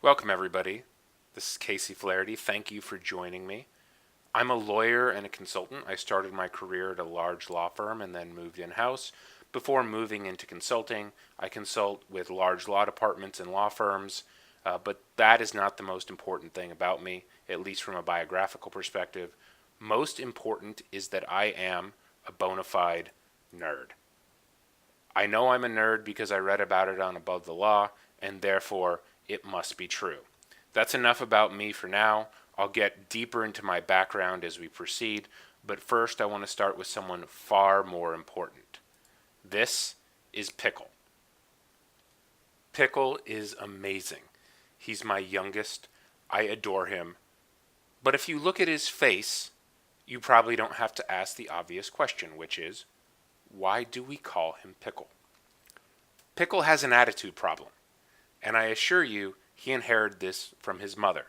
Welcome, everybody. This is Casey Flaherty. Thank you for joining me. I'm a lawyer and a consultant. I started my career at a large law firm and then moved in-house. Before moving into consulting, I consult with large law departments and law firms, but that is not the most important thing about me, at least from a biographical perspective. Most important is that I am a bona fide nerd. I know I'm a nerd because I read about it on Above the Law, and therefore it must be true. That's enough about me for now. I'll get deeper into my background as we proceed, but first I want to start with someone far more important. This is Pickle. Pickle is amazing. He's my youngest. I adore him. But if you look at his face, you probably don't have to ask the obvious question, which is, why do we call him Pickle? Pickle has an attitude problem, and I assure you he inherited this from his mother.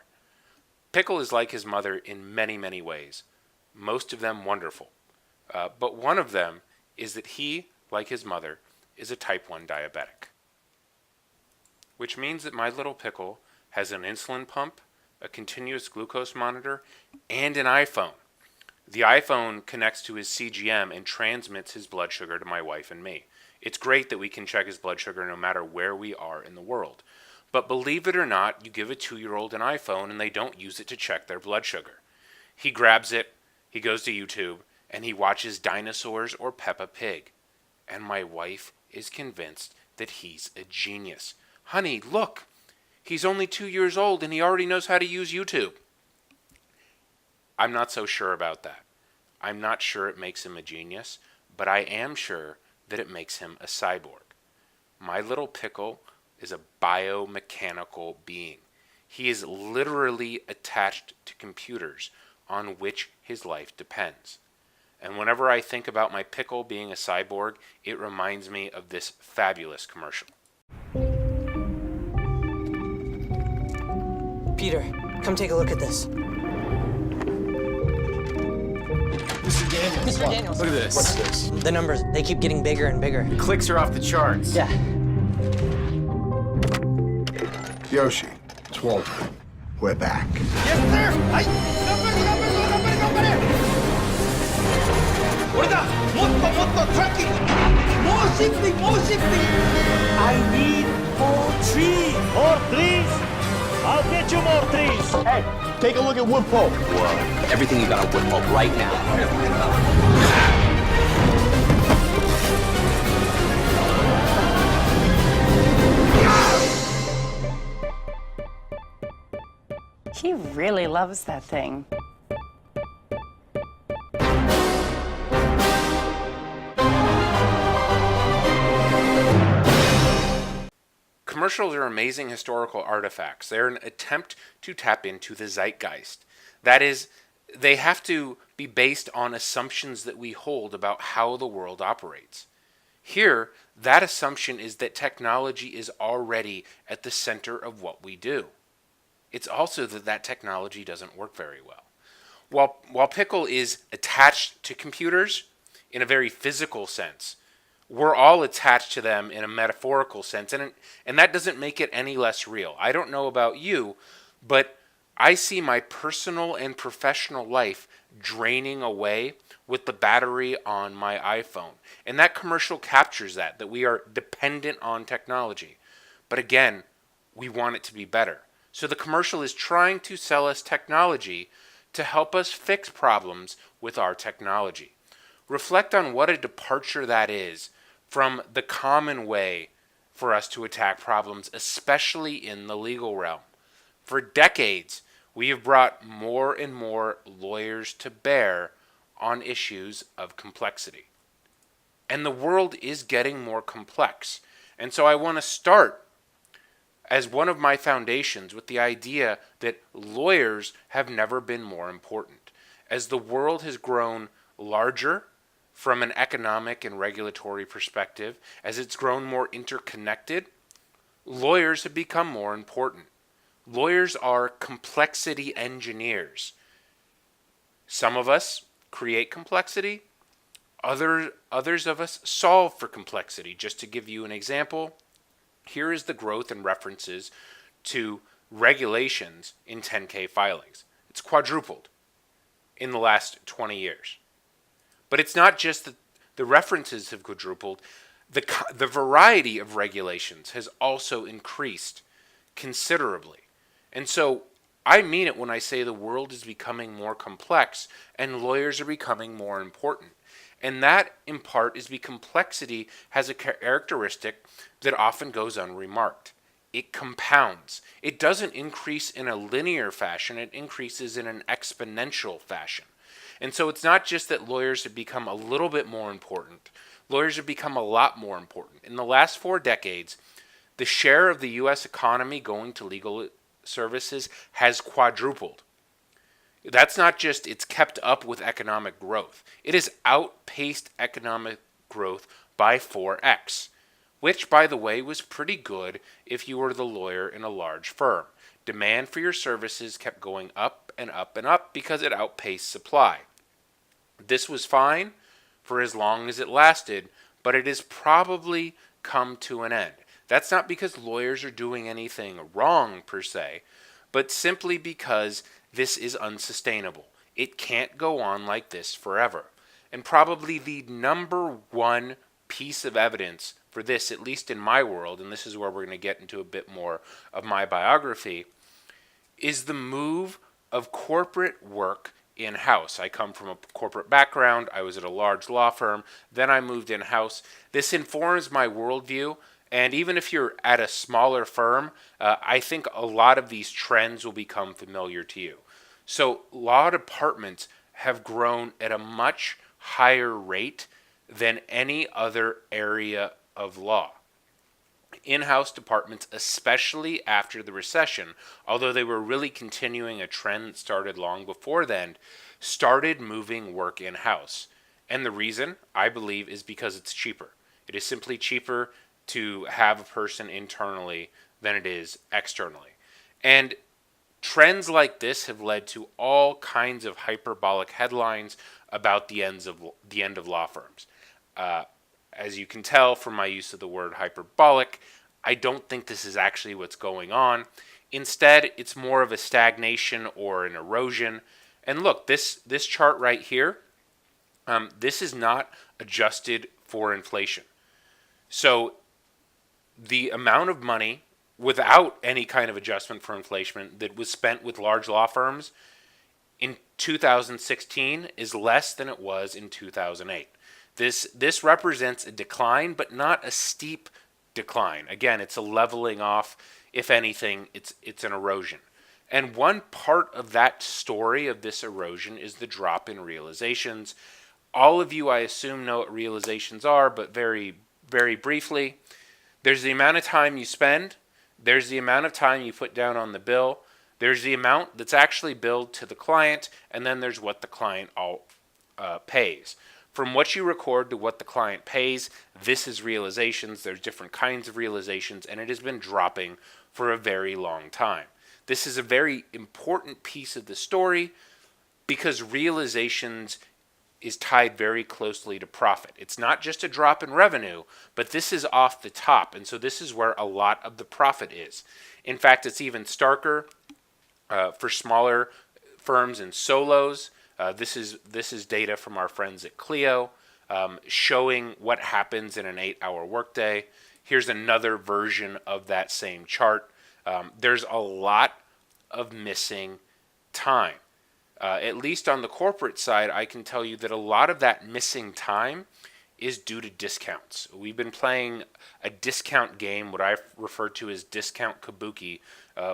Pickle is like his mother in many, many ways, most of them wonderful. But one of them is that he, like his mother, is a type 1 diabetic. Which means that my little Pickle has an insulin pump, a continuous glucose monitor, and an iPhone. The iPhone connects to his CGM and transmits his blood sugar to my wife and me. It's great that we can check his blood sugar no matter where we are in the world. But believe it or not, you give a 2-year-old an iPhone and they don't use it to check their blood sugar. He grabs it, he goes to YouTube, and he watches dinosaurs or Peppa Pig. And my wife is convinced that he's a genius. Honey, look! He's only 2 years old and he already knows how to use YouTube. I'm not so sure about that. I'm not sure it makes him a genius, but I am sure that it makes him a cyborg. My little Pickle is a biomechanical being. He is literally attached to computers on which his life depends. And whenever I think about my Pickle being a cyborg, it reminds me of this fabulous commercial. Peter, come take a look at this. Mr. Daniels. Mr. Daniels. Look at this. What's this? The numbers, they keep getting bigger and bigger. The clicks are off the charts. Yeah. Yoshi, it's Walter. We're back. Yes, sir! Ay! Nobody! 俺だもっとトラッキング More shifting! I need more trees. More trees? I'll get you more trees. Hey, take a look at wood pulp. Everything you got on wood pulp right now. He really loves that thing. Commercials are amazing historical artifacts. They're an attempt to tap into the zeitgeist. That is, they have to be based on assumptions that we hold about how the world operates. Here, that assumption is that technology is already at the center of what we do. It's also that technology doesn't work very well. While Pickle is attached to computers in a very physical sense, we're all attached to them in a metaphorical sense, and that doesn't make it any less real. I don't know about you, but I see my personal and professional life draining away with the battery on my iPhone. And that commercial captures that we are dependent on technology. But again, we want it to be better. So the commercial is trying to sell us technology to help us fix problems with our technology. Reflect on what a departure that is from the common way for us to attack problems, especially in the legal realm. For decades, we have brought more and more lawyers to bear on issues of complexity. And the world is getting more complex. And so I want to start as one of my foundations with the idea that lawyers have never been more important. As the world has grown larger from an economic and regulatory perspective, as it's grown more interconnected, lawyers have become more important. Lawyers are complexity engineers. Some of us create complexity, others of us solve for complexity. Just to give you an example, here is the growth and references to regulations in 10K filings. It's quadrupled in the last 20 years. But it's not just that the references have quadrupled. The variety of regulations has also increased considerably. And so I mean it when I say the world is becoming more complex and lawyers are becoming more important. And that, in part, is because complexity has a characteristic that often goes unremarked. It compounds. It doesn't increase in a linear fashion, it increases in an exponential fashion. And so it's not just that lawyers have become a little bit more important. Lawyers have become a lot more important. In the last 4 decades, the share of the U.S. economy going to legal services has quadrupled. That's not just it's kept up with economic growth. It has outpaced economic growth by 4x, which, by the way, was pretty good if you were the lawyer in a large firm. Demand for your services kept going up and up and up because it outpaced supply. This was fine for as long as it lasted, but it has probably come to an end. That's not because lawyers are doing anything wrong per se, but simply because this is unsustainable. It can't go on like this forever. And probably the number one piece of evidence for this, at least in my world, and this is where we're going to get into a bit more of my biography, is the move of corporate work in-house. I come from a corporate background. I was at a large law firm. Then I moved in-house. This informs my worldview. And even if you're at a smaller firm, I think a lot of these trends will become familiar to you. So law departments have grown at a much higher rate than any other area of law. In-house departments, especially after the recession, although they were really continuing a trend that started long before then, started moving work in-house. And the reason, I believe, is because it's cheaper. It is simply cheaper to have a person internally than it is externally. And trends like this have led to all kinds of hyperbolic headlines about the end of law firms. As you can tell from my use of the word hyperbolic, I don't think this is actually what's going on. Instead, it's more of a stagnation or an erosion. And look, this chart right here, this is not adjusted for inflation. So the amount of money without any kind of adjustment for inflation that was spent with large law firms in 2016 is less than it was in 2008. This represents a decline, but not a steep decline. Again, it's a leveling off. If anything, it's an erosion. And one part of that story of this erosion is the drop in realizations. All of you, I assume, know what realizations are, but very, very briefly, there's the amount of time you spend, there's the amount of time you put down on the bill, there's the amount that's actually billed to the client, and then there's what the client pays. From what you record to what the client pays, this is realizations. There's different kinds of realizations, and it has been dropping for a very long time. This is a very important piece of the story because realizations is tied very closely to profit. It's not just a drop in revenue, but this is off the top, and so this is where a lot of the profit is. In fact, it's even starker for smaller firms and solos. This is data from our friends at Clio showing what happens in an 8-hour workday. Here's another version of that same chart. There's a lot of missing time. At least on the corporate side, I can tell you that a lot of that missing time is due to discounts. We've been playing a discount game, what I refer to as discount kabuki,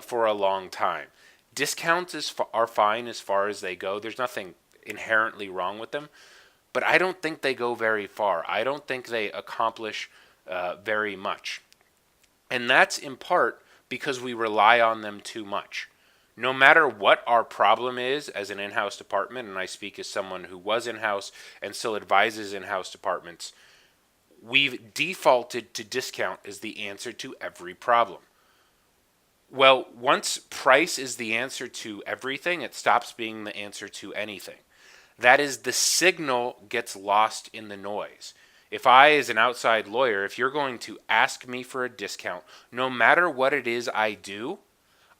for a long time. Discounts are fine as far as they go. There's nothing inherently wrong with them, but I don't think they go very far. I don't think they accomplish very much. And that's in part because we rely on them too much. No matter what our problem is as an in-house department, and I speak as someone who was in-house and still advises in-house departments, we've defaulted to discount as the answer to every problem. Well, once price is the answer to everything, it stops being the answer to anything. That is, the signal gets lost in the noise. If I, as an outside lawyer, if you're going to ask me for a discount, no matter what it is I do,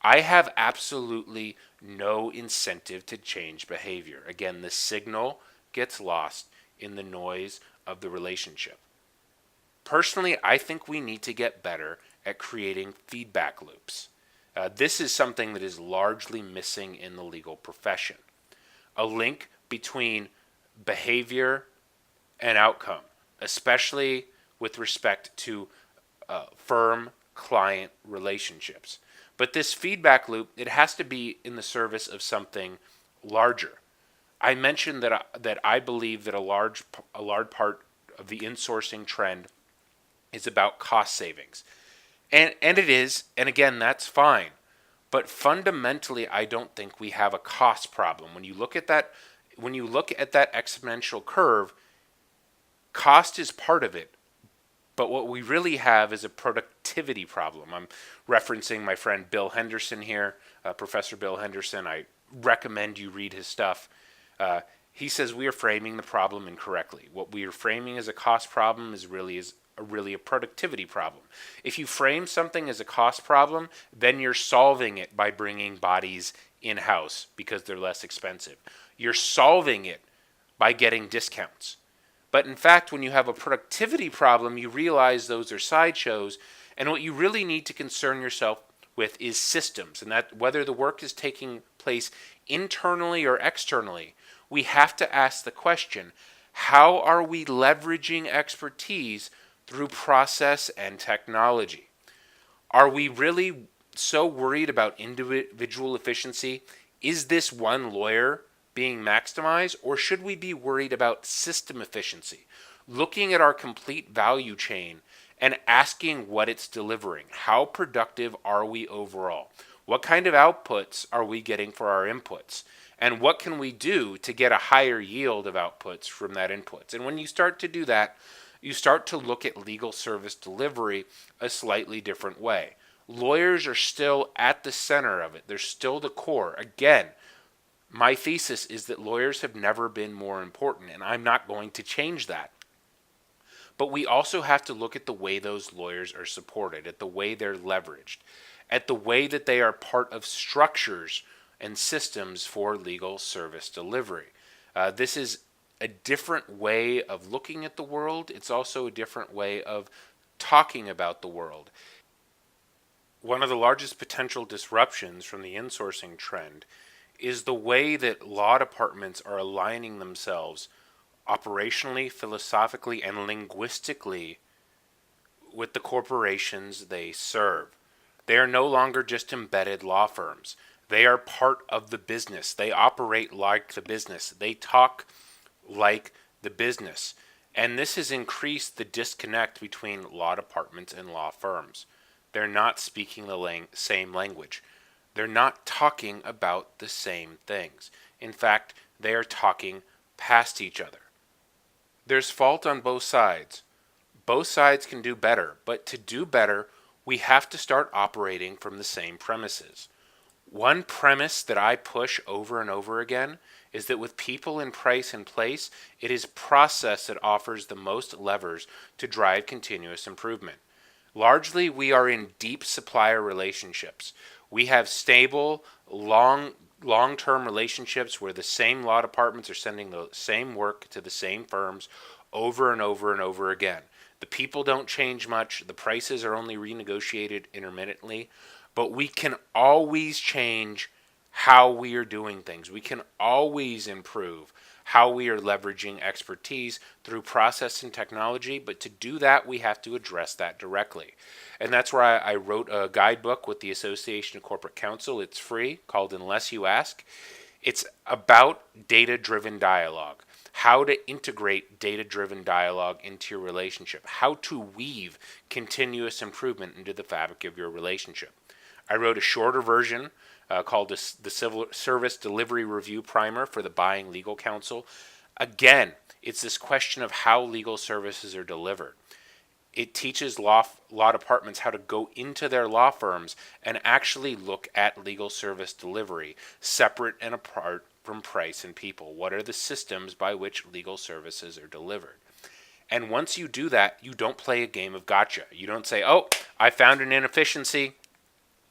I have absolutely no incentive to change behavior. Again, the signal gets lost in the noise of the relationship. Personally, I think we need to get better at creating feedback loops. This is something that is largely missing in the legal profession. A link between behavior and outcome, especially with respect to firm-client relationships. But this feedback loop, it has to be in the service of something larger. I mentioned that I believe that a large part of the insourcing trend is about cost savings. And it is, and again, that's fine. But fundamentally, I don't think we have a cost problem. When you look at that exponential curve, cost is part of it. But what we really have is a productivity problem. I'm referencing my friend Bill Henderson here, Professor Bill Henderson. I recommend you read his stuff. He says we are framing the problem incorrectly. What we are framing as a cost problem is really a productivity problem. If you frame something as a cost problem, then you're solving it by bringing bodies in-house because they're less expensive. You're solving it by getting discounts. But in fact, when you have a productivity problem, you realize those are sideshows, and what you really need to concern yourself with is systems, and that whether the work is taking place internally or externally, we have to ask the question, how are we leveraging expertise through process and technology? Are we really so worried about individual efficiency? Is this one lawyer being maximized, or should we be worried about system efficiency? Looking at our complete value chain and asking what it's delivering. How productive are we overall? What kind of outputs are we getting for our inputs? And what can we do to get a higher yield of outputs from that inputs? And when you start to do that, you start to look at legal service delivery a slightly different way. Lawyers are still at the center of it. They're still the core. Again, my thesis is that lawyers have never been more important, and I'm not going to change that. But we also have to look at the way those lawyers are supported, at the way they're leveraged, at the way that they are part of structures and systems for legal service delivery. This is a different way of looking at the world. It's also a different way of talking about the world. One of the largest potential disruptions from the insourcing trend is the way that law departments are aligning themselves operationally, philosophically, and linguistically with the corporations they serve. They are no longer just embedded law firms. They are part of the business. They operate like the business. They talk like the business. And this has increased the disconnect between law departments and law firms. They're not speaking the same language. They're not talking about the same things. In fact, they are talking past each other. There's fault on both sides. Both sides can do better, but to do better, we have to start operating from the same premises. One premise that I push over and over again is that with people in price and place, it is process that offers the most levers to drive continuous improvement. Largely, we are in deep supplier relationships. We have stable, long-term relationships where the same law departments are sending the same work to the same firms over and over and over again. The people don't change much. The prices are only renegotiated intermittently. But we can always change how we are doing things. We can always improve how we are leveraging expertise through process and technology. But to do that, we have to address that directly. And that's why I wrote a guidebook with the Association of Corporate Counsel. It's free, called Unless You Ask. It's about data-driven dialogue, how to integrate data-driven dialogue into your relationship, how to weave continuous improvement into the fabric of your relationship. I wrote a shorter version called the Civil Service Delivery Review Primer for the buying legal counsel. Again, it's this question of how legal services are delivered. It teaches law departments how to go into their law firms and actually look at legal service delivery separate and apart from price and people. What are the systems by which legal services are delivered? And once you do that, you don't play a game of gotcha. You don't say, oh, I found an inefficiency.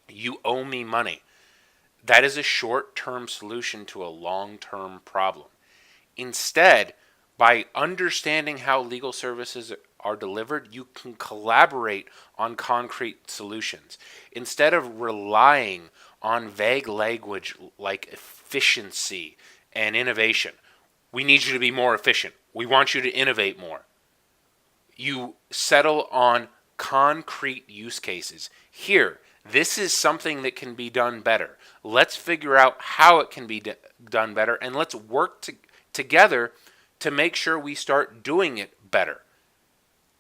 You owe me money. That is a short-term solution to a long-term problem. Instead, by understanding how legal services are delivered, you can collaborate on concrete solutions. Instead of relying on vague language like efficiency and innovation, we need you to be more efficient. We want you to innovate more. You settle on concrete use cases. Here, this is something that can be done better. Let's figure out how it can be done better, and let's work together to make sure we start doing it better.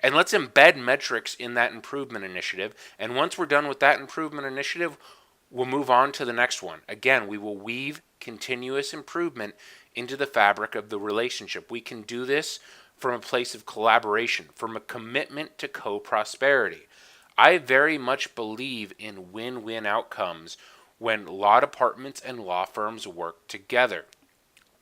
And let's embed metrics in that improvement initiative. And once we're done with that improvement initiative, we'll move on to the next one. Again, we will weave continuous improvement into the fabric of the relationship. We can do this from a place of collaboration, from a commitment to co-prosperity. I very much believe in win-win outcomes when law departments and law firms work together.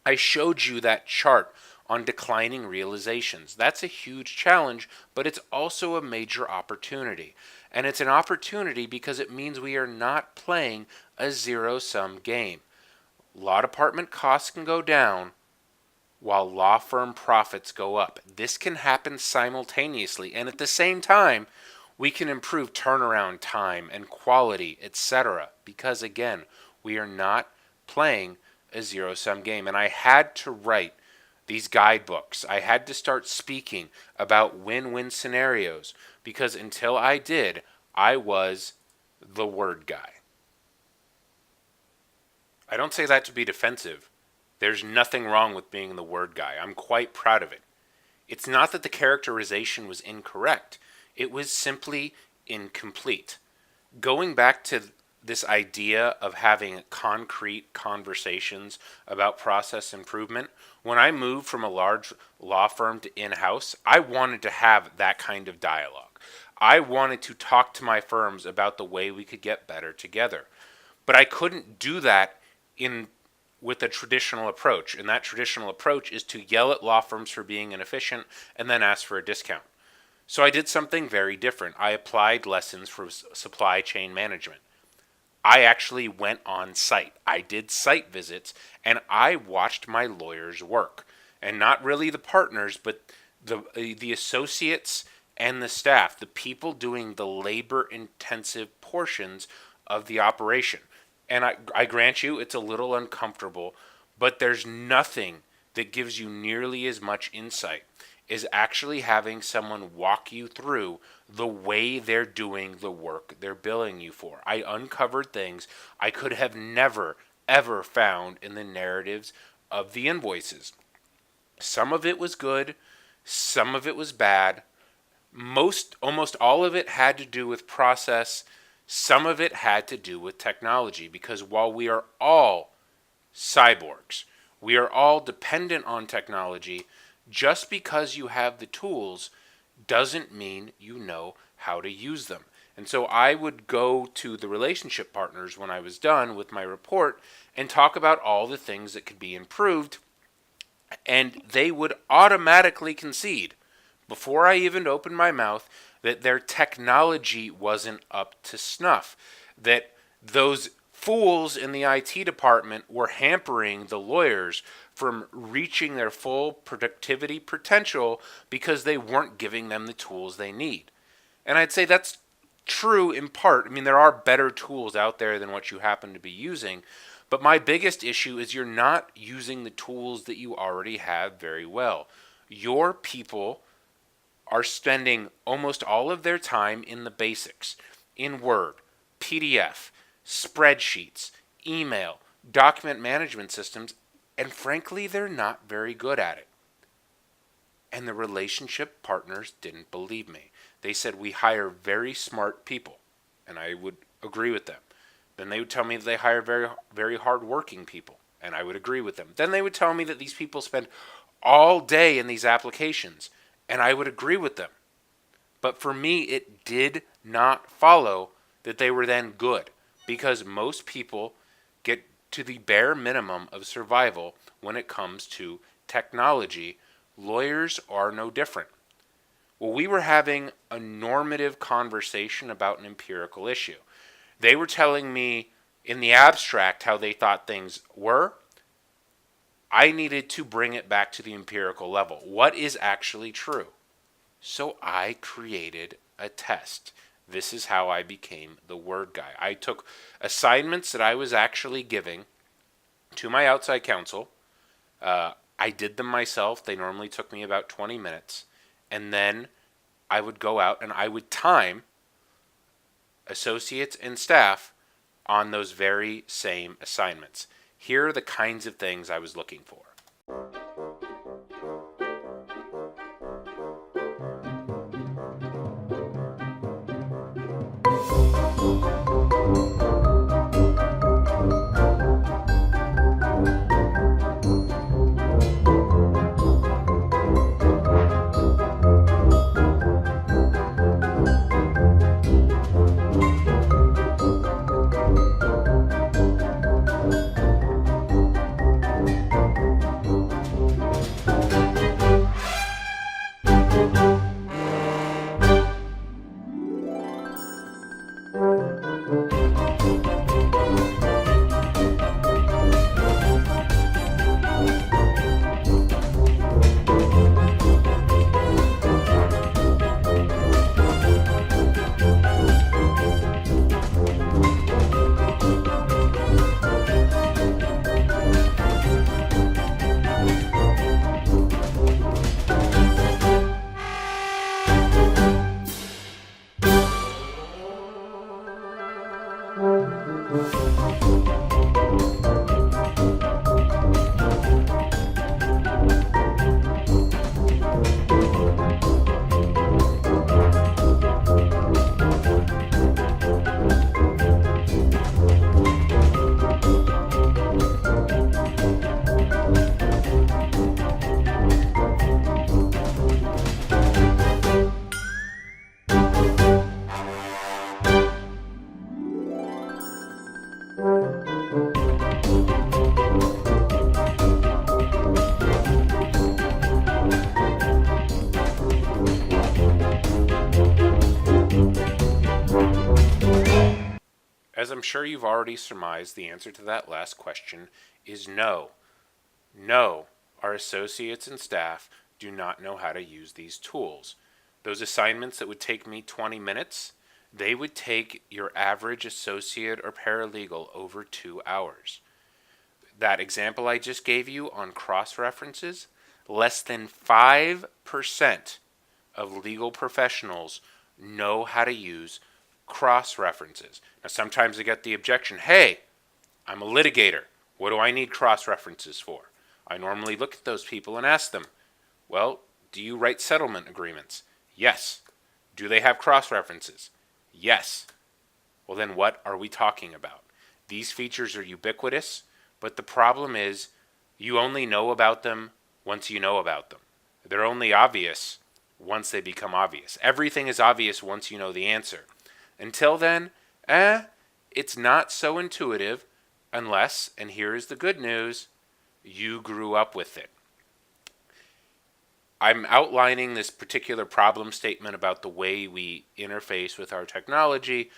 I showed you that chart on declining realizations. That's a huge challenge, but it's also a major opportunity. And it's an opportunity because it means we are not playing a zero-sum game. Law department costs can go down while law firm profits go up. This can happen simultaneously, and at the same time, we can improve turnaround time and quality, etc. Because again, we are not playing a zero-sum game. And I had to write these guidebooks. I had to start speaking about win-win scenarios because until I did, I was the word guy. I don't say that to be defensive. There's nothing wrong with being the word guy. I'm quite proud of it. It's not that the characterization was incorrect. It was simply incomplete. Going back to this idea of having concrete conversations about process improvement, when I moved from a large law firm to in-house, I wanted to have that kind of dialogue. I wanted to talk to my firms about the way we could get better together. But I couldn't do that with a traditional approach. And that traditional approach is to yell at law firms for being inefficient and then ask for a discount. So I did something very different. I applied lessons for supply chain management. I actually went on site. I did site visits and I watched my lawyers work. And not really the partners, but the associates and the staff, the people doing the labor-intensive portions of the operation. And I grant you, it's a little uncomfortable, but there's nothing that gives you nearly as much insight as actually having someone walk you through the way they're doing the work they're billing you for. I uncovered things I could have never, ever found in the narratives of the invoices. Some of it was good, some of it was bad. Almost all of it had to do with process. Some of it had to do with technology, because while we are all cyborgs, we are all dependent on technology. Just because you have the tools doesn't mean you know how to use them. And so I would go to the relationship partners when I was done with my report and talk about all the things that could be improved, and they would automatically concede before I even opened my mouth that their technology wasn't up to snuff, that those fools in the IT department were hampering the lawyers from reaching their full productivity potential because they weren't giving them the tools they need. And I'd say that's true in part. I mean, there are better tools out there than what you happen to be using, but my biggest issue is you're not using the tools that you already have very well. Your people are spending almost all of their time in the basics, in Word, PDF, spreadsheets, email, document management systems, and frankly, they're not very good at it. And the relationship partners didn't believe me. They said, we hire very smart people, and I would agree with them. Then they would tell me that they hire very, very hard-working people, and I would agree with them. Then they would tell me that these people spend all day in these applications, and I would agree with them. But for me, it did not follow that they were then good, because most people get to the bare minimum of survival when it comes to technology. Lawyers are no different. Well, we were having a normative conversation about an empirical issue. They were telling me in the abstract how they thought things were. I needed to bring it back to the empirical level. What is actually true? So I created a test. This is how I became the word guy. I took assignments that I was actually giving to my outside counsel. I did them myself. They normally took me about 20 minutes. And then I would go out and I would time associates and staff on those very same assignments. Here are the kinds of things I was looking for. As I'm sure you've already surmised, the answer to that last question is no. No, our associates and staff do not know how to use these tools. Those assignments that would take me 20 minutes, they would take your average associate or paralegal over 2 hours. That example I just gave you on cross-references, less than 5% of legal professionals know how to use cross-references. Now, sometimes I get the objection, hey, I'm a litigator. What do I need cross-references for? I normally look at those people and ask them, well, do you write settlement agreements? Yes. Do they have cross-references? Yes. Well, then what are we talking about? These features are ubiquitous, but the problem is you only know about them once you know about them. They're only obvious once they become obvious. Everything is obvious once you know the answer. Until then, it's not so intuitive unless, and here is the good news, you grew up with it. I'm outlining this particular problem statement about the way we interface with our technology,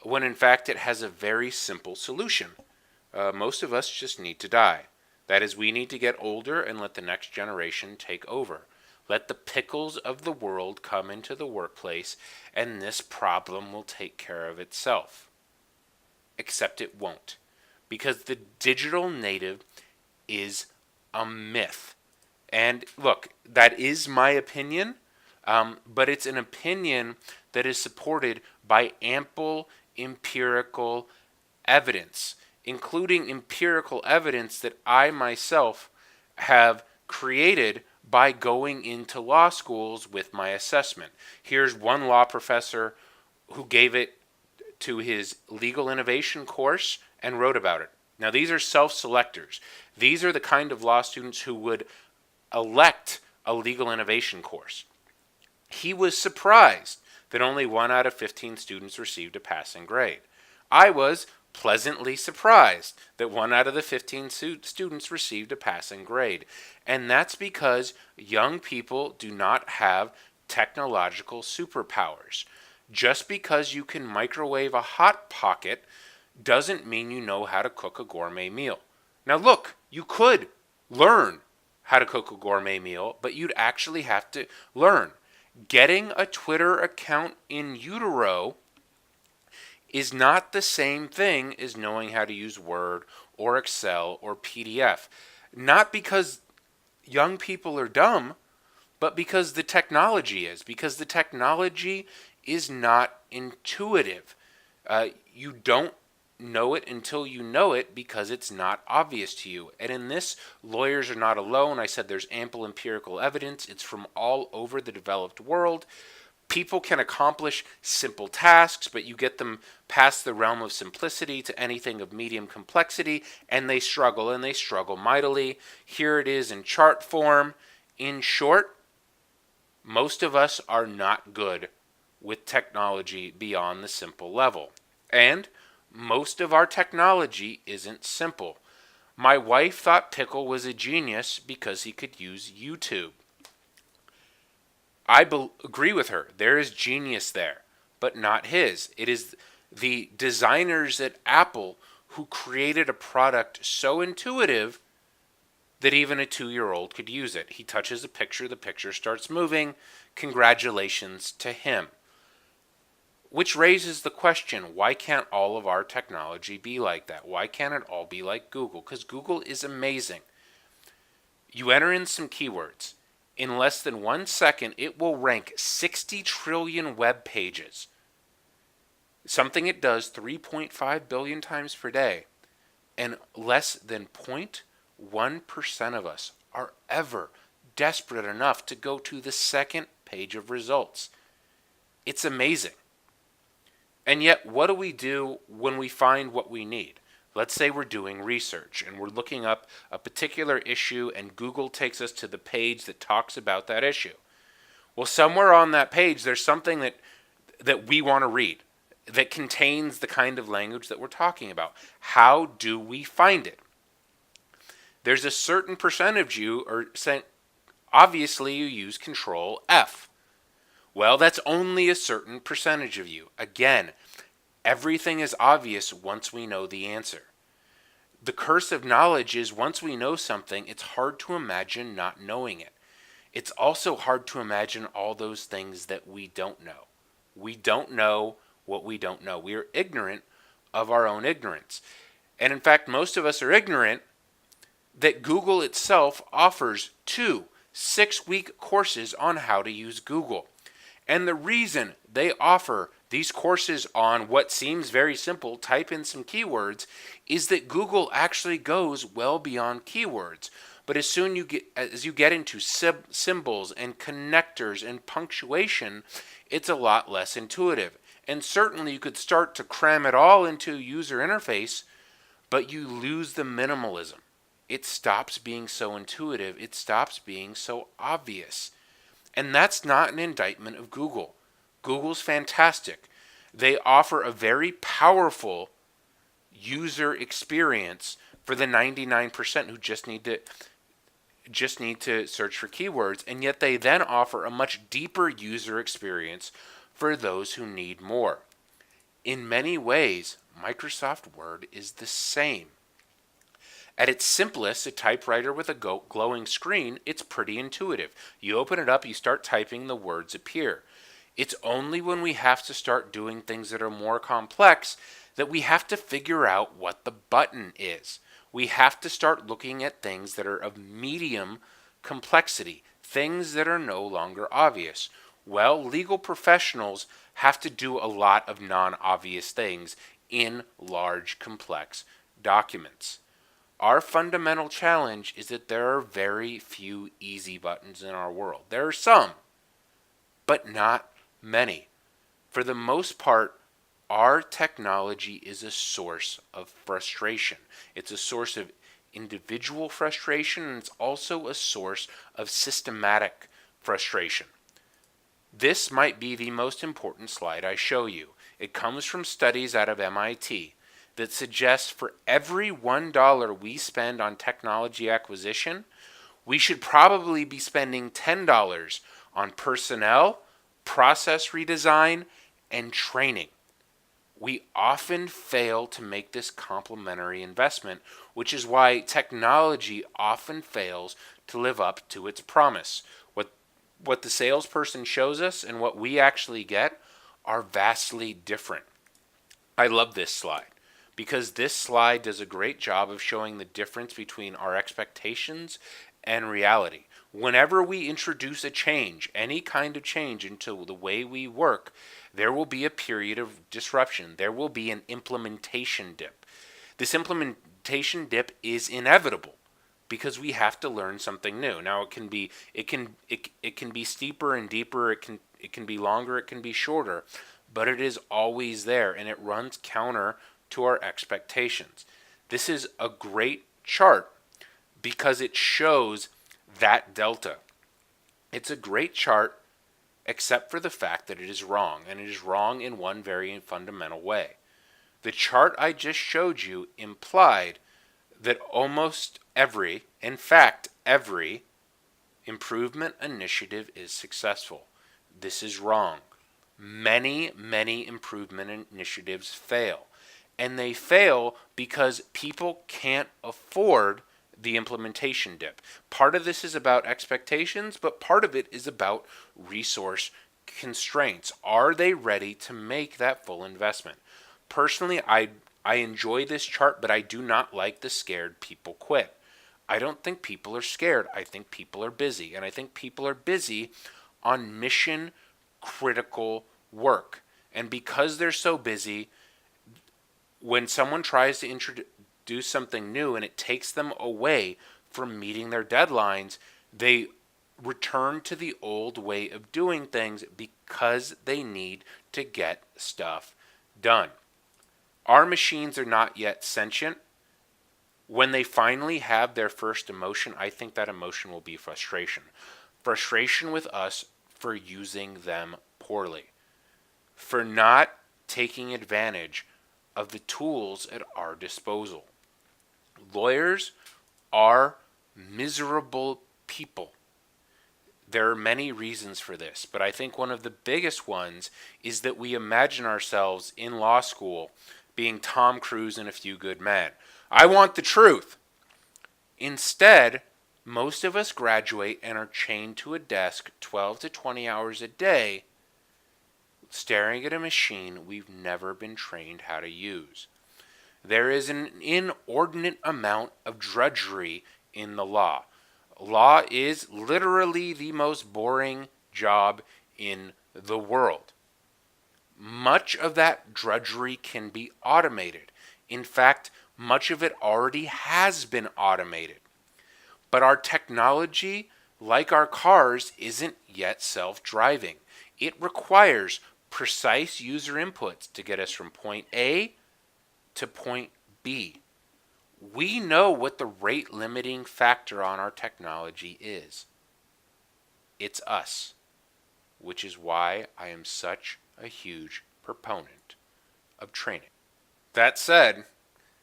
when in fact it has a very simple solution. Most of us just need to die. That is, we need to get older and let the next generation take over. Let the pickles of the world come into the workplace, and this problem will take care of itself. Except it won't. Because the digital native is a myth. And look, that is my opinion, but it's an opinion that is supported by ample empirical evidence, including empirical evidence that I myself have created by going into law schools with my assessment. Here's one law professor who gave it to his legal innovation course and wrote about it. Now, these are self-selectors. These are the kind of law students who would elect a legal innovation course. He was surprised that only 1 out of 15 students received a passing grade. I was pleasantly surprised that 1 out of the 15 students received a passing grade. And that's because young people do not have technological superpowers. Just because you can microwave a Hot Pocket doesn't mean you know how to cook a gourmet meal. Now look, you could learn how to cook a gourmet meal, but you'd actually have to learn. Getting a Twitter account in utero is not the same thing as knowing how to use Word or Excel or PDF. Not because young people are dumb, but because the technology is. Because the technology is not intuitive. You don't know it until you know it because it's not obvious to you. And in this, lawyers are not alone. I said there's ample empirical evidence. It's from all over the developed world. People can accomplish simple tasks, but you get them past the realm of simplicity to anything of medium complexity, and they struggle mightily. Here it is in chart form. In short, most of us are not good with technology beyond the simple level. And most of our technology isn't simple. My wife thought Pickle was a genius because he could use YouTube. I agree with her. There is genius there, but not his. It is the designers at Apple who created a product so intuitive that even a 2-year-old could use it. He touches a picture, the picture starts moving. Congratulations to him. Which raises the question, why can't all of our technology be like that? Why can't it all be like Google? Because Google is amazing. You enter in some keywords. In less than 1 second, it will rank 60 trillion web pages. Something it does 3.5 billion times per day. And less than 0.1% of us are ever desperate enough to go to the second page of results. It's amazing. And yet, what do we do when we find what we need? Let's say we're doing research and we're looking up a particular issue and Google takes us to the page that talks about that issue. Well, somewhere on that page, there's something that we want to read that contains the kind of language that we're talking about. How do we find it? There's a certain percentage obviously you use Control F. Well, that's only a certain percentage of you. Again, everything is obvious once we know the answer. The curse of knowledge is once we know something, it's hard to imagine not knowing it. It's also hard to imagine all those things that we don't know. We don't know what we don't know. We are ignorant of our own ignorance. And in fact, most of us are ignorant that Google itself offers 2 6-week courses on how to use Google. And the reason they offer these courses on what seems very simple, type in some keywords, is that Google actually goes well beyond keywords. But as you get into symbols and connectors and punctuation, it's a lot less intuitive. And certainly you could start to cram it all into user interface, but you lose the minimalism. It stops being so intuitive. It stops being so obvious. And that's not an indictment of Google. Google's fantastic. They offer a very powerful user experience for the 99% who just need to search for keywords, and yet they then offer a much deeper user experience for those who need more. In many ways, Microsoft Word is the same. At its simplest, a typewriter with a glowing screen, it's pretty intuitive. You open it up, you start typing, the words appear. It's only when we have to start doing things that are more complex that we have to figure out what the button is. We have to start looking at things that are of medium complexity, things that are no longer obvious. Well, legal professionals have to do a lot of non-obvious things in large, complex documents. Our fundamental challenge is that there are very few easy buttons in our world. There are some, but not many. For the most part, our technology is a source of frustration. It's a source of individual frustration, and it's also a source of systematic frustration. This might be the most important slide I show you. It comes from studies out of MIT that suggests for every $1 we spend on technology acquisition, we should probably be spending $10 on personnel, process redesign, and training. We often fail to make this complementary investment, which is why technology often fails to live up to its promise. What the salesperson shows us and what we actually get are vastly different. I love this slide because this slide does a great job of showing the difference between our expectations and reality. Whenever we introduce a change, any kind of change into the way we work, there will be a period of disruption. There will be an implementation dip. This implementation dip is inevitable because we have to learn something new. Now it can be steeper and deeper, it can be longer, it can be shorter, but it is always there and it runs counter to our expectations. This is a great chart because it shows that delta. It's a great chart except for the fact that it is wrong, and it is wrong in one very fundamental way. The chart I just showed you implied that almost every, in fact, every improvement initiative is successful. This is wrong. Many improvement initiatives fail. And they fail because people can't afford the implementation dip. Part of this is about expectations, but part of it is about resource constraints. Are they ready to make that full investment? Personally, I enjoy this chart, but I do not like the scared people quit. I don't think people are scared. I think people are busy. And I think people are busy on mission critical work. And because they're so busy, when someone tries to introduce something new and it takes them away from meeting their deadlines, they return to the old way of doing things because they need to get stuff done. Our machines are not yet sentient. When they finally have their first emotion, I think that emotion will be frustration. Frustration with us for using them poorly, for not taking advantage of the tools at our disposal. Lawyers are miserable people. There are many reasons for this, but I think one of the biggest ones is that we imagine ourselves in law school being Tom Cruise and A Few Good Men. I want the truth. Instead, most of us graduate and are chained to a desk 12 to 20 hours a day, staring at a machine we've never been trained how to use. There is an inordinate amount of drudgery in the law. Law is literally the most boring job in the world. Much of that drudgery can be automated. In fact, much of it already has been automated. But our technology, like our cars, isn't yet self-driving. It requires precise user inputs to get us from point A to point B. We know what the rate limiting factor on our technology is. It's us, which is why I am such a huge proponent of training. That said,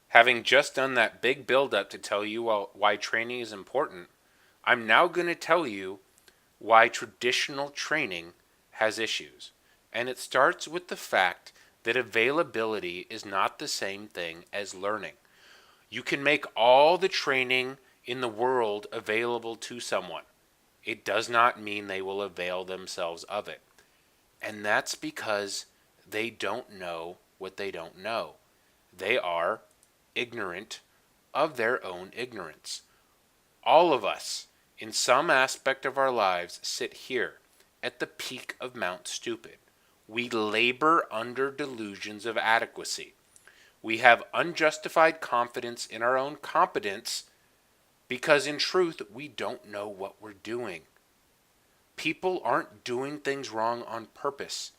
having just done that big build-up to tell you why training is important, I'm now going to tell you why traditional training has issues. And it starts with the fact that availability is not the same thing as learning. You can make all the training in the world available to someone. It does not mean they will avail themselves of it. And that's because they don't know what they don't know. They are ignorant of their own ignorance. All of us, in some aspect of our lives, sit here at the peak of Mount Stupid. We labor under delusions of adequacy. We have unjustified confidence in our own competence because in truth, we don't know what we're doing. People aren't doing things wrong on purpose.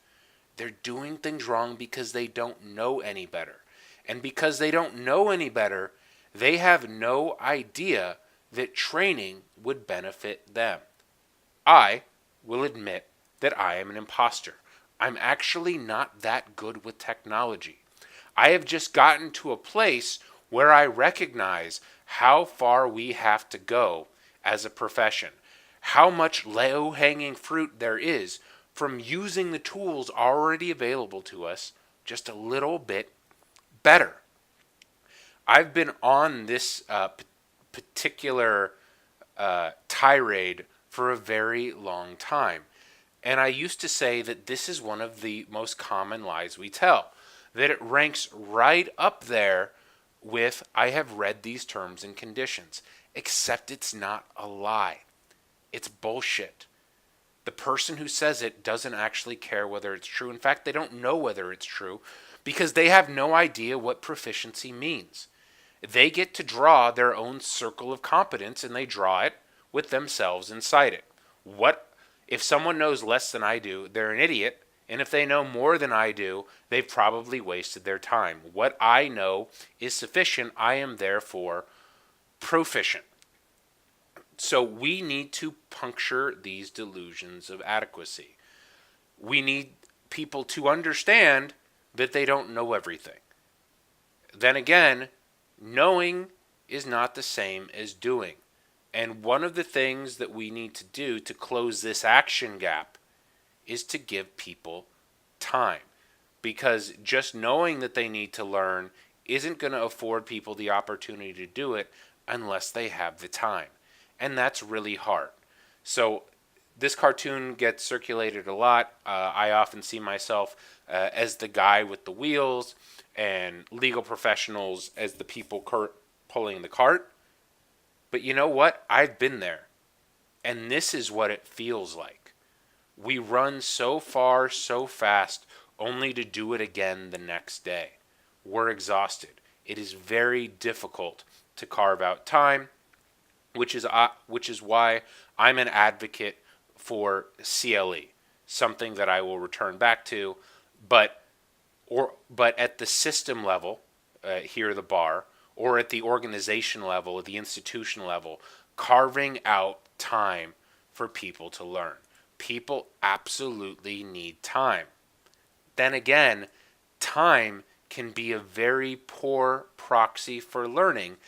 They're doing things wrong because they don't know any better. And because they don't know any better, they have no idea that training would benefit them. I will admit that I am an imposter. I'm actually not that good with technology. I have just gotten to a place where I recognize how far we have to go as a profession, how much low-hanging fruit there is from using the tools already available to us just a little bit better. I've been on this particular tirade for a very long time. And I used to say that this is one of the most common lies we tell, that it ranks right up there with I have read these terms and conditions, except it's not a lie. It's bullshit. The person who says it doesn't actually care whether it's true. In fact, they don't know whether it's true because they have no idea what proficiency means. They get to draw their own circle of competence, and they draw it with themselves inside it. If someone knows less than I do, they're an idiot, and if they know more than I do, they've probably wasted their time. What I know is sufficient. I am therefore proficient. So we need to puncture these delusions of adequacy. We need people to understand that they don't know everything. Then again, knowing is not the same as doing. And one of the things that we need to do to close this action gap is to give people time. Because just knowing that they need to learn isn't going to afford people the opportunity to do it unless they have the time. And that's really hard. So this cartoon gets circulated a lot. I often see myself as the guy with the wheels and legal professionals as the people pulling the cart. But you know what? I've been there. And this is what it feels like. We run so far, so fast, only to do it again the next day. We're exhausted. It is very difficult to carve out time, which is why I'm an advocate for CLE, something that I will return back to, but at the system level, here at the bar, or at the organization level, at the institution level, carving out time for people to learn. People absolutely need time. Then again, time can be a very poor proxy for learning,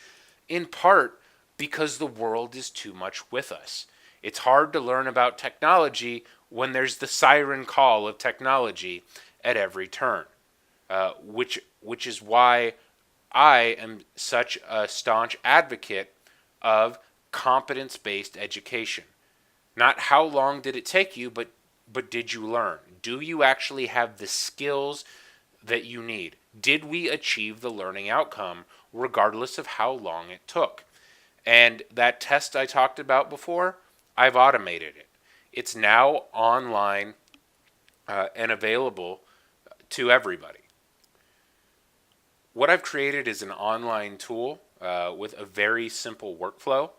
in part because the world is too much with us. It's hard to learn about technology when there's the siren call of technology at every turn, which is why I am such a staunch advocate of competence-based education. Not how long did it take you, but did you learn? Do you actually have the skills that you need? Did we achieve the learning outcome regardless of how long it took? And that test I talked about before, I've automated it. It's now online and available to everybody. What I've created is an online tool with a very simple workflow.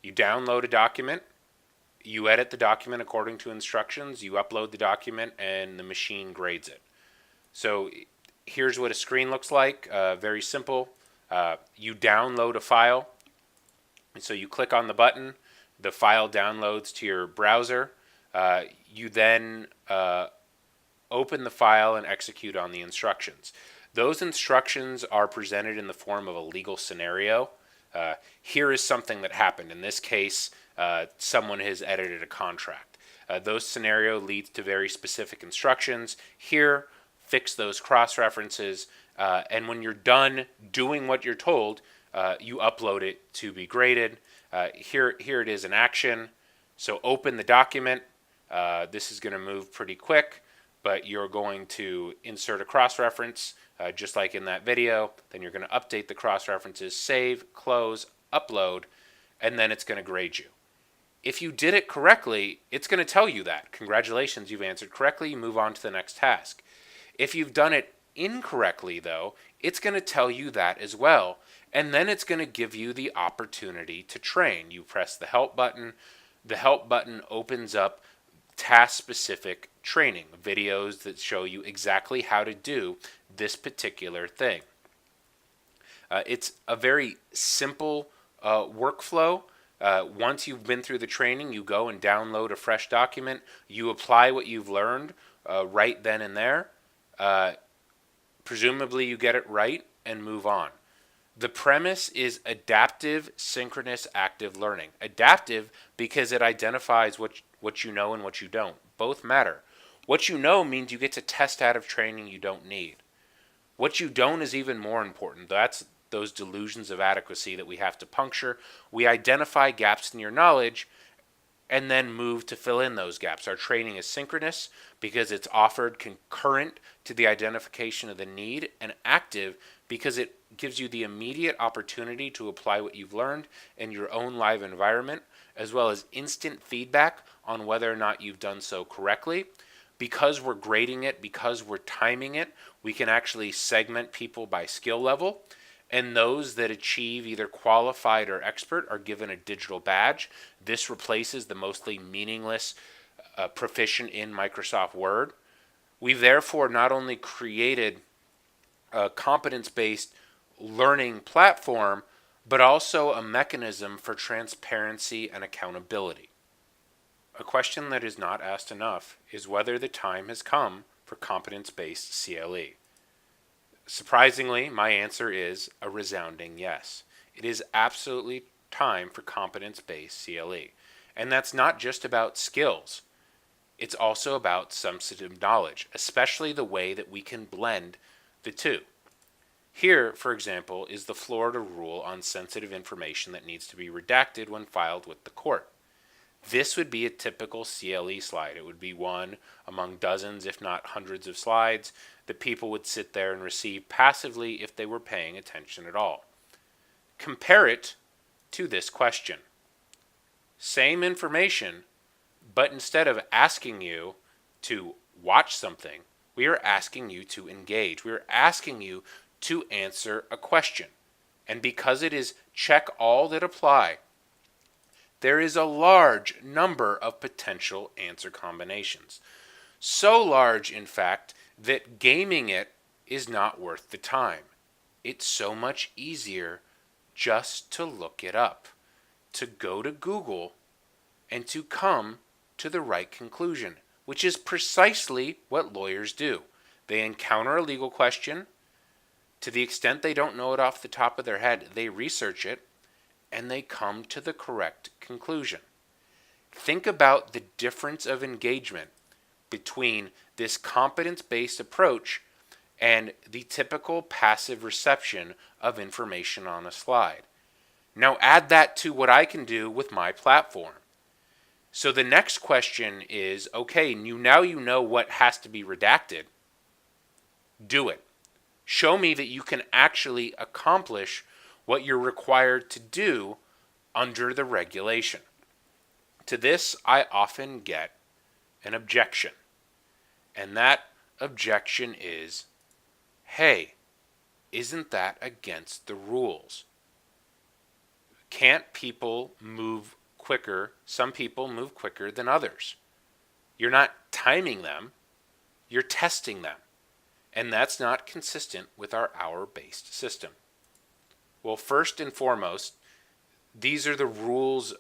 You download a document, you edit the document according to instructions, you upload the document, and the machine grades it. So here's what a screen looks like, very simple. You download a file, and so you click on the button, the file downloads to your browser. You then open the file and execute on the instructions. Those instructions are presented in the form of a legal scenario. Here is something that happened. In this case, someone has edited a contract. Those scenario leads to very specific instructions. Here, fix those cross-references, and when you're done doing what you're told, you upload it to be graded. Here it is in action. So open the document. This is going to move pretty quick, but you're going to insert a cross-reference, just like in that video. Then you're going to update the cross-references, save, close, upload, and then it's going to grade you. If you did it correctly, it's going to tell you that. Congratulations, you've answered correctly. You move on to the next task. If you've done it incorrectly, though, it's going to tell you that as well. And then it's going to give you the opportunity to train. You press the help button. The help button opens up task-specific training, videos that show you exactly how to do this particular thing. It's a very simple workflow. Once you've been through the training, you go and download a fresh document. You apply what you've learned right then and there. Presumably you get it right and move on. The premise is adaptive, synchronous, active learning. Adaptive because it identifies what you know and what you don't. Both matter. What you know means you get to test out of training you don't need. What you don't is even more important. That's those delusions of adequacy that we have to puncture. We identify gaps in your knowledge and then move to fill in those gaps. Our training is synchronous because it's offered concurrent to the identification of the need, and active because it gives you the immediate opportunity to apply what you've learned in your own live environment, as well as instant feedback on whether or not you've done so correctly. Because we're grading it, because we're timing it, we can actually segment people by skill level. And those that achieve either qualified or expert are given a digital badge. This replaces the mostly meaningless proficient in Microsoft Word. We've therefore not only created a competence-based learning platform, but also a mechanism for transparency and accountability. A question that is not asked enough is whether the time has come for competence-based CLE. Surprisingly, my answer is a resounding yes. It is absolutely time for competence-based CLE. And that's not just about skills. It's also about substantive knowledge, especially the way that we can blend the two. Here, for example, is the Florida rule on sensitive information that needs to be redacted when filed with the court. This would be a typical CLE slide. It would be one among dozens, if not hundreds of slides that people would sit there and receive passively if they were paying attention at all. Compare it to this question. Same information, but instead of asking you to watch something, we are asking you to engage. We are asking you to answer a question. And because it is check all that apply, there is a large number of potential answer combinations. So large, in fact, that gaming it is not worth the time. It's so much easier just to look it up, to go to Google, and to come to the right conclusion, which is precisely what lawyers do. They encounter a legal question. To the extent they don't know it off the top of their head, they research it, and they come to the correct conclusion. Think about the difference of engagement between this competence-based approach and the typical passive reception of information on a slide. Now add that to what I can do with my platform. So the next question is, okay, now you know what has to be redacted. Do it. Show me that you can actually accomplish what you're required to do under the regulation. To this, I often get an objection. And that objection is, hey, isn't that against the rules? Can't people move quicker? Some people move quicker than others. You're not timing them, you're testing them. And that's not consistent with our hour-based system. Well, first and foremost, these are the rules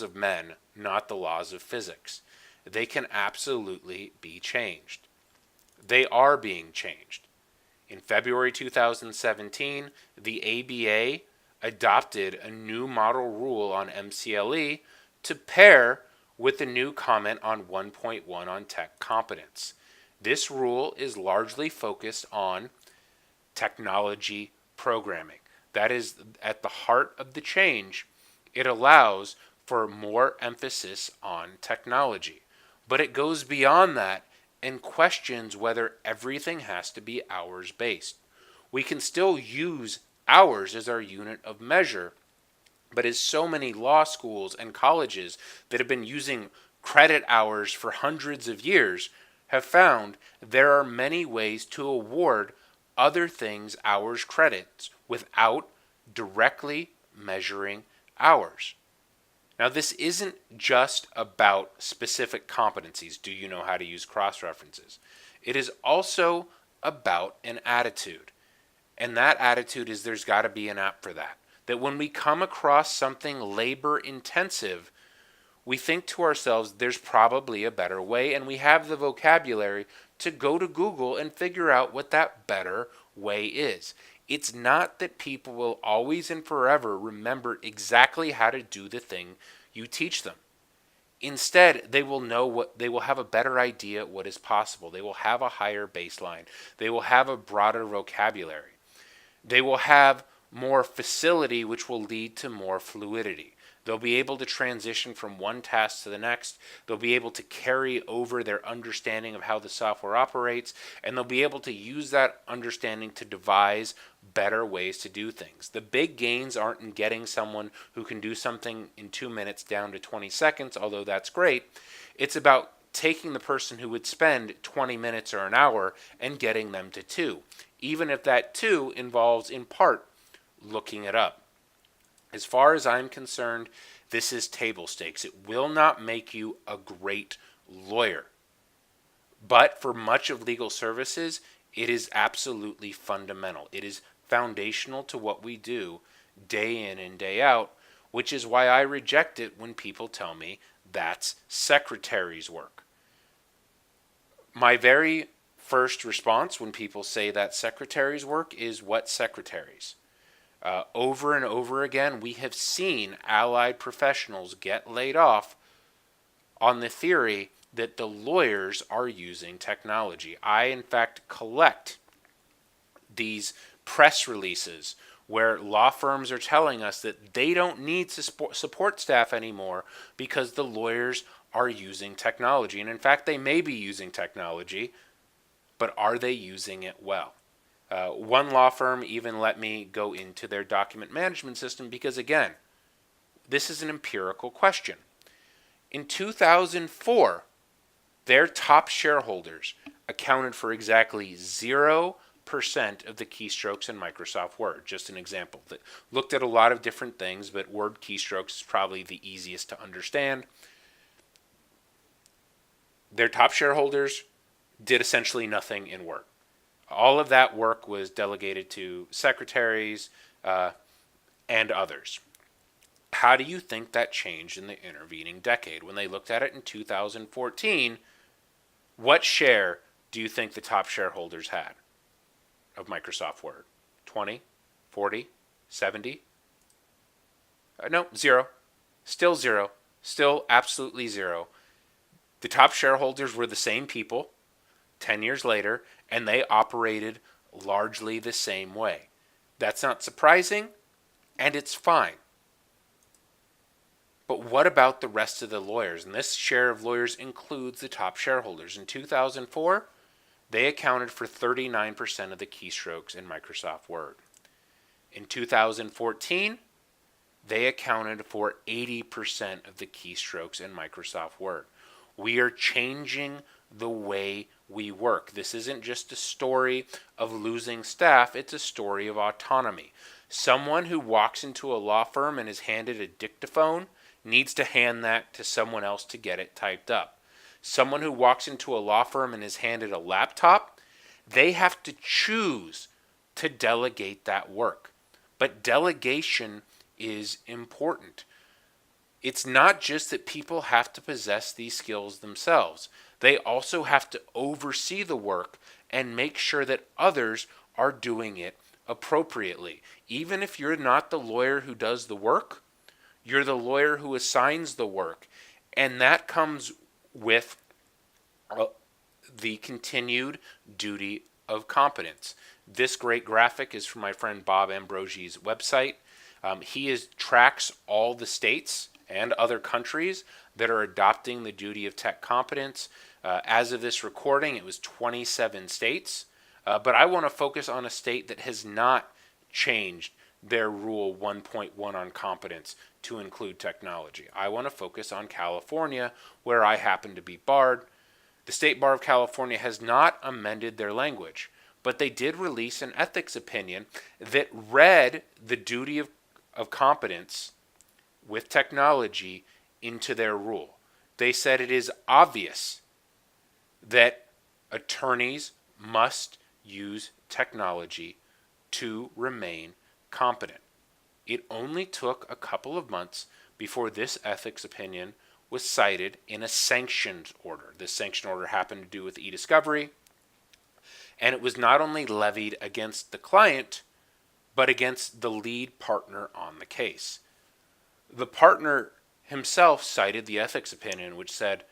of men, not the laws of physics. They can absolutely be changed. They are being changed. In February 2017, the ABA adopted a new model rule on MCLE to pair with the new comment on 1.1 on tech competence. This rule is largely focused on technology programming. That is at the heart of the change. It allows for more emphasis on technology. But it goes beyond that and questions whether everything has to be hours-based. We can still use hours as our unit of measure, but as so many law schools and colleges that have been using credit hours for hundreds of years have found, there are many ways to award other things hours credits without directly measuring hours. Now, this isn't just about specific competencies. Do you know how to use cross-references? It is also about an attitude. And that attitude is there's got to be an app for that. That when we come across something labor-intensive, we think to ourselves, there's probably a better way, and we have the vocabulary to go to Google and figure out what that better way is. It's not that people will always and forever remember exactly how to do the thing you teach them. Instead, they will have a better idea what is possible. They will have a higher baseline. They will have a broader vocabulary. They will have more facility, which will lead to more fluidity. They'll be able to transition from one task to the next. They'll be able to carry over their understanding of how the software operates, and they'll be able to use that understanding to devise better ways to do things. The big gains aren't in getting someone who can do something in 2 minutes down to 20 seconds, although that's great. It's about taking the person who would spend 20 minutes or an hour and getting them to 2, even if that 2 involves in part looking it up. As far as I'm concerned, this is table stakes. It will not make you a great lawyer. But for much of legal services, it is absolutely fundamental. It is foundational to what we do day in and day out, which is why I reject it when people tell me that's secretary's work. My very first response when people say that secretary's work is what secretaries? Over and over again, we have seen allied professionals get laid off on the theory that the lawyers are using technology. I, in fact, collect these press releases where law firms are telling us that they don't need support staff anymore because the lawyers are using technology. And in fact, they may be using technology, but are they using it well? One law firm even let me go into their document management system because, again, this is an empirical question. In 2004, their top shareholders accounted for exactly 0% of the keystrokes in Microsoft Word. Just an example. That looked at a lot of different things, but Word keystrokes is probably the easiest to understand. Their top shareholders did essentially nothing in Word. All of that work was delegated to secretaries and others. How do you think that changed in the intervening decade? When they looked at it in 2014, what share do you think the top shareholders had of Microsoft Word? 20, 40, 70? No, 0. Still 0. Still absolutely 0. The top shareholders were the same people 10 years later, and they operated largely the same way. That's not surprising, and it's fine. But what about the rest of the lawyers? And this share of lawyers includes the top shareholders. In 2004, they accounted for 39% of the keystrokes in Microsoft Word. In 2014, they accounted for 80% of the keystrokes in Microsoft Word. We are changing the way we work. This isn't just a story of losing staff, it's a story of autonomy. Someone who walks into a law firm and is handed a dictaphone needs to hand that to someone else to get it typed up. Someone who walks into a law firm and is handed a laptop, they have to choose to delegate that work. But delegation is important. It's not just that people have to possess these skills themselves. They also have to oversee the work and make sure that others are doing it appropriately. Even if you're not the lawyer who does the work, you're the lawyer who assigns the work. And that comes with the continued duty of competence. This great graphic is from my friend Bob Ambrosi's website. He tracks all the states and other countries that are adopting the duty of tech competence. As of this recording, it was 27 states. But I want to focus on a state that has not changed their Rule 1.1 on competence to include technology. I want to focus on California, where I happen to be barred. The State Bar of California has not amended their language, but they did release an ethics opinion that read the duty of competence with technology into their rule. They said it is obvious that attorneys must use technology to remain competent. It only took a couple of months before this ethics opinion was cited in a sanctioned order. This sanctioned order happened to do with e-discovery, and it was not only levied against the client, but against the lead partner on the case. The partner himself cited the ethics opinion, which said,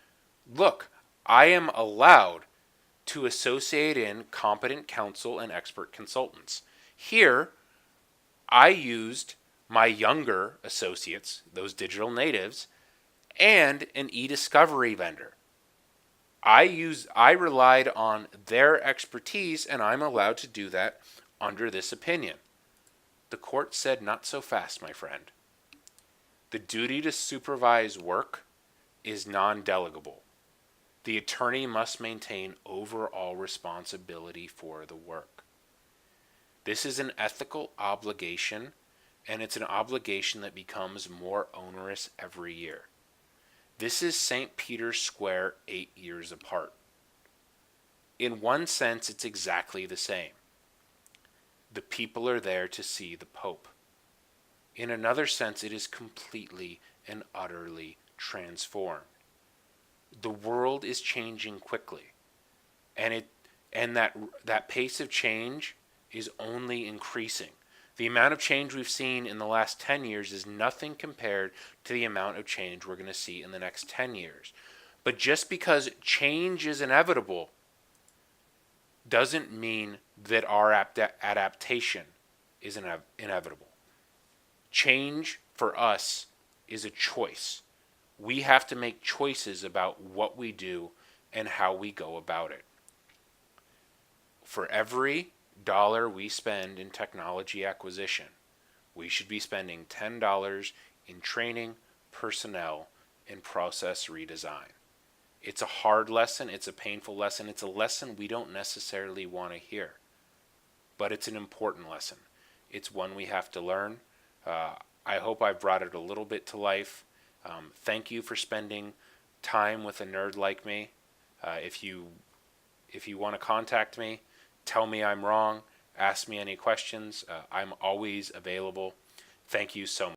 look, I am allowed to associate in competent counsel and expert consultants. Here, I used my younger associates, those digital natives, and an e-discovery vendor. I relied on their expertise, and I'm allowed to do that under this opinion. The court said, not so fast, my friend. The duty to supervise work is non-delegable. The attorney must maintain overall responsibility for the work. This is an ethical obligation, and it's an obligation that becomes more onerous every year. This is St. Peter's Square 8 years apart. In one sense, it's exactly the same. The people are there to see the Pope. In another sense, it is completely and utterly transformed. The world is changing quickly, and that pace of change is only increasing. The amount of change we've seen in the last 10 years is nothing compared to the amount of change we're going to see in the next 10 years. But just because change is inevitable doesn't mean that our adaptation is inevitable. Change for us is a choice. We have to make choices about what we do and how we go about it. For every dollar we spend in technology acquisition, we should be spending $10 in training, personnel, and process redesign. It's a hard lesson, it's a painful lesson, it's a lesson we don't necessarily want to hear. But it's an important lesson. It's one we have to learn. I hope I've brought it a little bit to life. Thank you for spending time with a nerd like me. If you want to contact me, tell me I'm wrong, ask me any questions. I'm always available. Thank you so much.